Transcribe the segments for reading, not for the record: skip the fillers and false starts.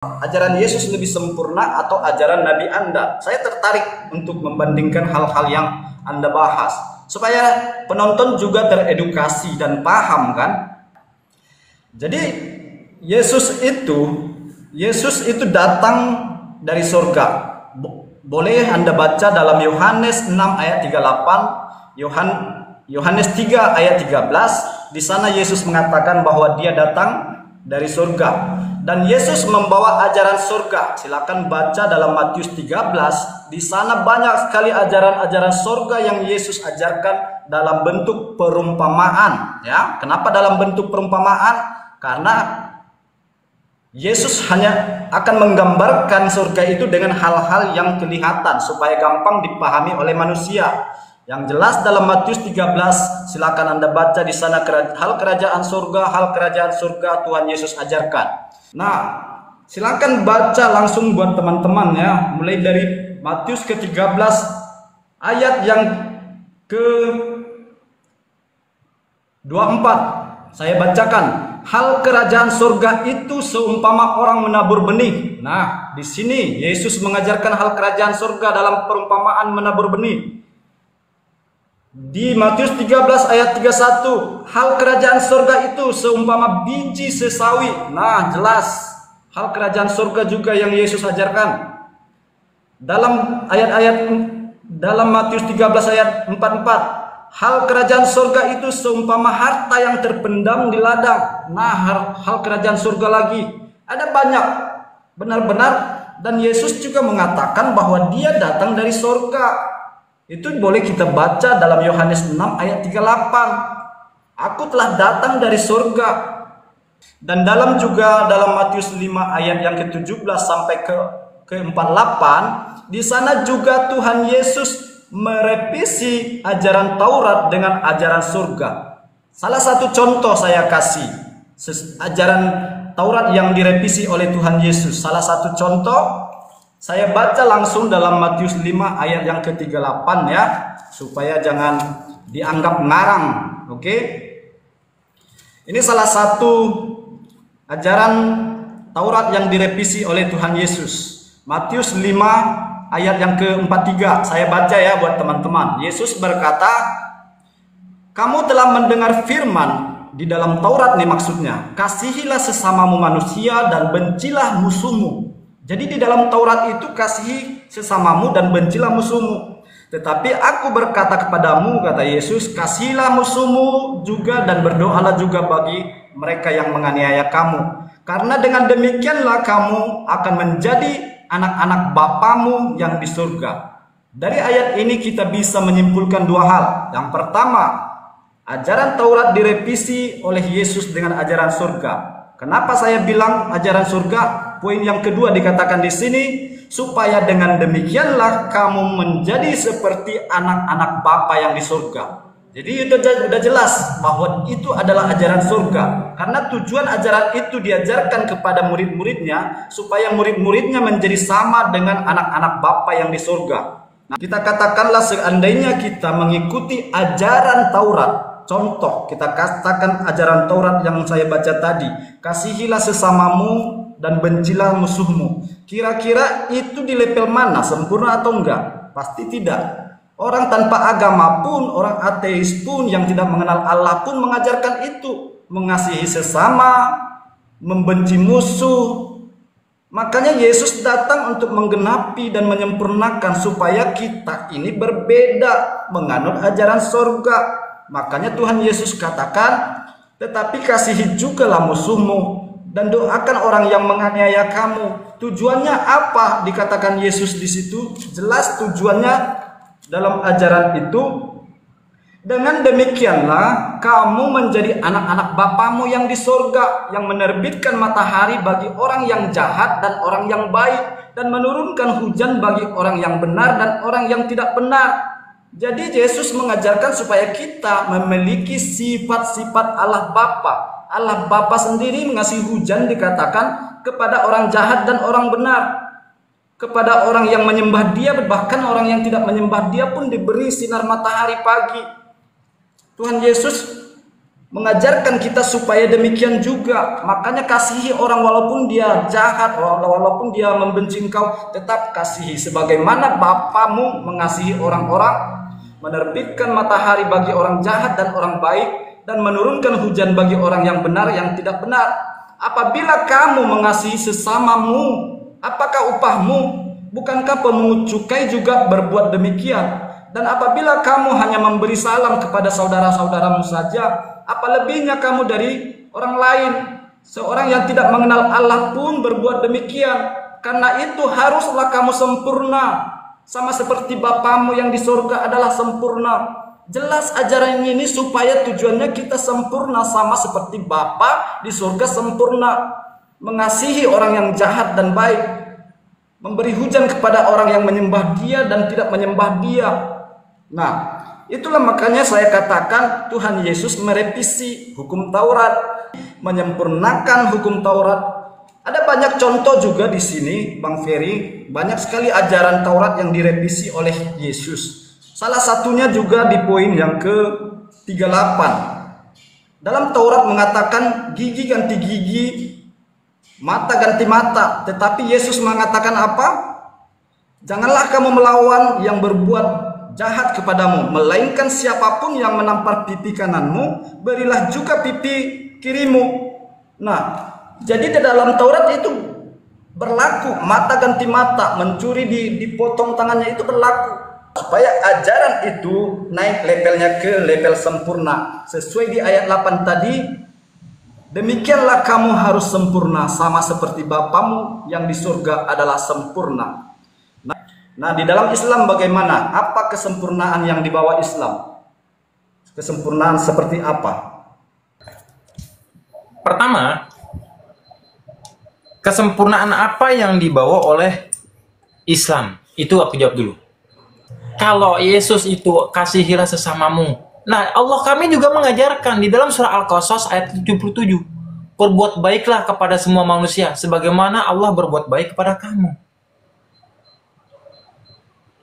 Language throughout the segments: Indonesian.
ajaran Yesus lebih sempurna atau ajaran Nabi Anda? Saya tertarik untuk membandingkan hal-hal yang Anda bahas supaya penonton juga teredukasi dan paham kan. Jadi Yesus itu datang dari surga. Boleh Anda baca dalam Yohanes 6 ayat 38, Yohanes 3 ayat 13. Di sana Yesus mengatakan bahwa dia datang dari surga dan Yesus membawa ajaran surga. Silakan baca dalam Matius 13. Di sana banyak sekali ajaran-ajaran surga yang Yesus ajarkan dalam bentuk perumpamaan, ya. Kenapa dalam bentuk perumpamaan? Karena Yesus hanya akan menggambarkan surga itu dengan hal-hal yang kelihatan supaya gampang dipahami oleh manusia. Yang jelas dalam Matius 13, silakan Anda baca di sana hal kerajaan surga Tuhan Yesus ajarkan. Nah, silakan baca langsung buat teman-teman ya, mulai dari Matius ke-13 ayat yang ke-24. Saya bacakan. Hal kerajaan surga itu seumpama orang menabur benih. Nah, di sini Yesus mengajarkan hal kerajaan surga dalam perumpamaan menabur benih. Di Matius 13 ayat 31, hal kerajaan surga itu seumpama biji sesawi. Nah, jelas hal kerajaan surga juga yang Yesus ajarkan. Dalam Matius 13 ayat 44, hal kerajaan surga itu seumpama harta yang terpendam di ladang. Nah, hal kerajaan surga lagi ada banyak benar-benar, dan Yesus juga mengatakan bahwa dia datang dari surga. Itu boleh kita baca dalam Yohanes 6 ayat 38. Aku telah datang dari surga. Dan dalam Matius 5 ayat yang ke-17 sampai ke-48, di sana juga Tuhan Yesus merevisi ajaran Taurat dengan ajaran surga. Salah satu contoh saya kasih ajaran Taurat yang direvisi oleh Tuhan Yesus. Salah satu contoh saya baca langsung dalam Matius 5 ayat yang ke-38 ya, supaya jangan dianggap ngarang. Oke? Ini salah satu ajaran Taurat yang direvisi oleh Tuhan Yesus. Matius 5 ayat yang ke-43. Saya baca ya buat teman-teman. Yesus berkata, "Kamu telah mendengar firman di dalam Taurat," nih maksudnya, "kasihilah sesamamu manusia dan bencilah musuhmu." Jadi di dalam Taurat itu kasihi sesamamu dan bencilah musuhmu. Tetapi aku berkata kepadamu, kata Yesus, kasihilah musuhmu juga dan berdoalah juga bagi mereka yang menganiaya kamu. Karena dengan demikianlah kamu akan menjadi anak-anak Bapamu yang di surga. Dari ayat ini kita bisa menyimpulkan dua hal. Yang pertama, ajaran Taurat direvisi oleh Yesus dengan ajaran surga. Kenapa saya bilang ajaran surga? Poin yang kedua dikatakan di sini, supaya dengan demikianlah kamu menjadi seperti anak-anak Bapa yang di surga. Jadi sudah jelas bahwa itu adalah ajaran surga. Karena tujuan ajaran itu diajarkan kepada murid-muridnya supaya murid-muridnya menjadi sama dengan anak-anak Bapa yang di surga. Nah, kita katakanlah seandainya kita mengikuti ajaran Taurat. Contoh, kita katakan ajaran Taurat yang saya baca tadi, kasihilah sesamamu dan bencilah musuhmu. Kira-kira itu di level mana? Sempurna atau enggak? Pasti tidak. Orang tanpa agama pun, orang ateis pun, yang tidak mengenal Allah pun mengajarkan itu. Mengasihi sesama, membenci musuh. Makanya Yesus datang untuk menggenapi dan menyempurnakan supaya kita ini berbeda, menganut ajaran surga. Makanya Tuhan Yesus katakan, tetapi kasihi jugalah musuhmu dan doakan orang yang menganiaya kamu. Tujuannya apa? Dikatakan Yesus di situ. Jelas tujuannya dalam ajaran itu. Dengan demikianlah kamu menjadi anak-anak Bapamu yang di surga, yang menerbitkan matahari bagi orang yang jahat dan orang yang baik, dan menurunkan hujan bagi orang yang benar dan orang yang tidak benar. Jadi Yesus mengajarkan supaya kita memiliki sifat-sifat Allah Bapa. Allah Bapa sendiri mengasih hujan dikatakan kepada orang jahat dan orang benar. Kepada orang yang menyembah Dia, bahkan orang yang tidak menyembah Dia pun diberi sinar matahari pagi. Tuhan Yesus mengajarkan kita supaya demikian juga. Makanya kasihi orang walaupun dia jahat, walaupun dia membenci engkau, tetap kasihi. Sebagaimana Bapamu mengasihi orang-orang, menerbitkan matahari bagi orang jahat dan orang baik, dan menurunkan hujan bagi orang yang benar yang tidak benar. Apabila kamu mengasihi sesamamu, apakah upahmu? Bukankah pemungut cukai juga berbuat demikian? Dan apabila kamu hanya memberi salam kepada saudara-saudaramu saja, apa lebihnya kamu dari orang lain? Seorang yang tidak mengenal Allah pun berbuat demikian. Karena itu haruslah kamu sempurna, sama seperti Bapamu yang di surga adalah sempurna. Jelas ajaran ini supaya tujuannya kita sempurna, sama seperti Bapa di surga sempurna. Mengasihi orang yang jahat dan baik, memberi hujan kepada orang yang menyembah Dia dan tidak menyembah Dia. Nah, itulah makanya saya katakan Tuhan Yesus merevisi hukum Taurat, menyempurnakan hukum Taurat. Ada banyak contoh juga di sini, Bang Ferry. Banyak sekali ajaran Taurat yang direvisi oleh Yesus. Salah satunya juga di poin yang ke-38. Dalam Taurat mengatakan gigi ganti gigi, mata ganti mata. Tetapi Yesus mengatakan apa? Janganlah kamu melawan yang berbuat jahat kepadamu, melainkan siapapun yang menampar pipi kananmu, berilah juga pipi kirimu. Nah, jadi di dalam Taurat itu berlaku mata ganti mata, mencuri dipotong tangannya itu berlaku. Supaya ajaran itu naik levelnya ke level sempurna. Sesuai di ayat 8 tadi, demikianlah kamu harus sempurna, sama seperti Bapamu yang di surga adalah sempurna. Nah, di dalam Islam bagaimana? Apa kesempurnaan yang dibawa Islam? Kesempurnaan seperti apa? Pertama, kesempurnaan apa yang dibawa oleh Islam? Itu aku jawab dulu. Kalau Yesus itu kasihilah sesamamu. Nah, Allah kami juga mengajarkan di dalam surah Al-Qasas ayat 77. Berbuat baiklah kepada semua manusia, sebagaimana Allah berbuat baik kepada kamu.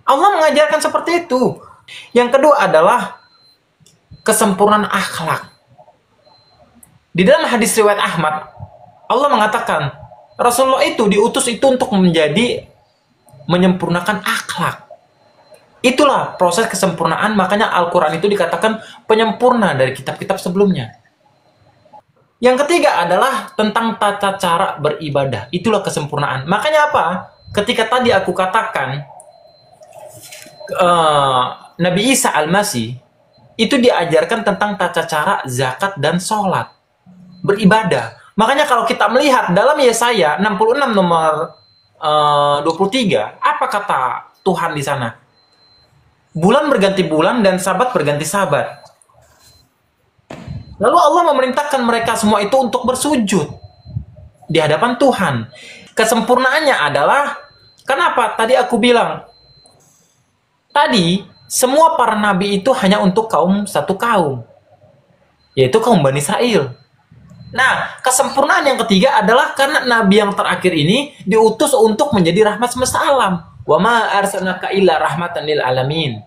Allah mengajarkan seperti itu. Yang kedua adalah kesempurnaan akhlak. Di dalam hadis riwayat Ahmad, Allah mengatakan Rasulullah itu diutus itu untuk menyempurnakan akhlak. Itulah proses kesempurnaan, makanya Al-Quran itu dikatakan penyempurna dari kitab-kitab sebelumnya. Yang ketiga adalah tentang tata cara beribadah. Itulah kesempurnaan. Makanya apa? Ketika tadi aku katakan Nabi Isa Al-Masih itu diajarkan tentang tata cara zakat dan sholat, beribadah. Makanya kalau kita melihat dalam Yesaya 66 nomor 23, apa kata Tuhan di sana? Bulan berganti bulan dan sabat berganti sabat. Lalu Allah memerintahkan mereka semua itu untuk bersujud di hadapan Tuhan. Kesempurnaannya adalah, kenapa? Tadi aku bilang, tadi, semua para nabi itu hanya untuk satu kaum, yaitu kaum Bani Israel. Nah, kesempurnaan yang ketiga adalah karena nabi yang terakhir ini diutus untuk menjadi rahmat semesta alam. Wa ma arsalnaka illa rahmatan lil alamin.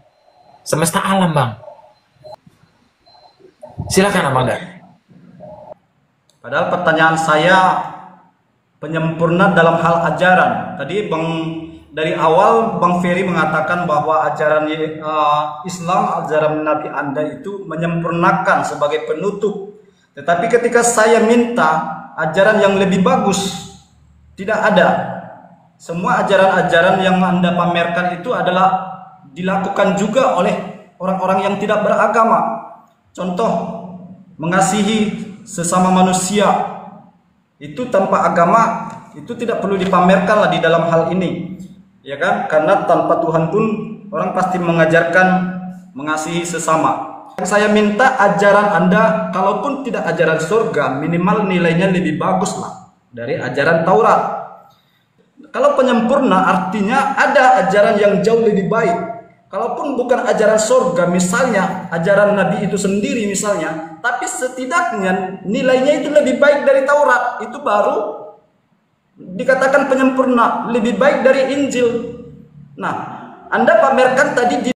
Semesta alam, Bang. Silakan, Abang. Padahal pertanyaan saya penyempurna dalam hal ajaran. Tadi dari awal Bang Ferry mengatakan bahwa ajaran Islam, ajaran Nabi Anda itu menyempurnakan sebagai penutup. Tetapi ketika saya minta ajaran yang lebih bagus, tidak ada. Semua ajaran-ajaran yang Anda pamerkan itu adalah dilakukan juga oleh orang-orang yang tidak beragama. Contoh, mengasihi sesama manusia. Itu tanpa agama, itu tidak perlu dipamerkan lah di dalam hal ini. Ya kan? Karena tanpa Tuhan pun orang pasti mengajarkan mengasihi sesama. Yang saya minta ajaran Anda, kalaupun tidak ajaran surga, minimal nilainya lebih bagus lah dari ajaran Taurat. Kalau penyempurna artinya ada ajaran yang jauh lebih baik. Kalaupun bukan ajaran surga, misalnya ajaran Nabi itu sendiri misalnya, tapi setidaknya nilainya itu lebih baik dari Taurat, itu baru dikatakan penyempurna, lebih baik dari Injil. Nah, Anda pamerkan tadi di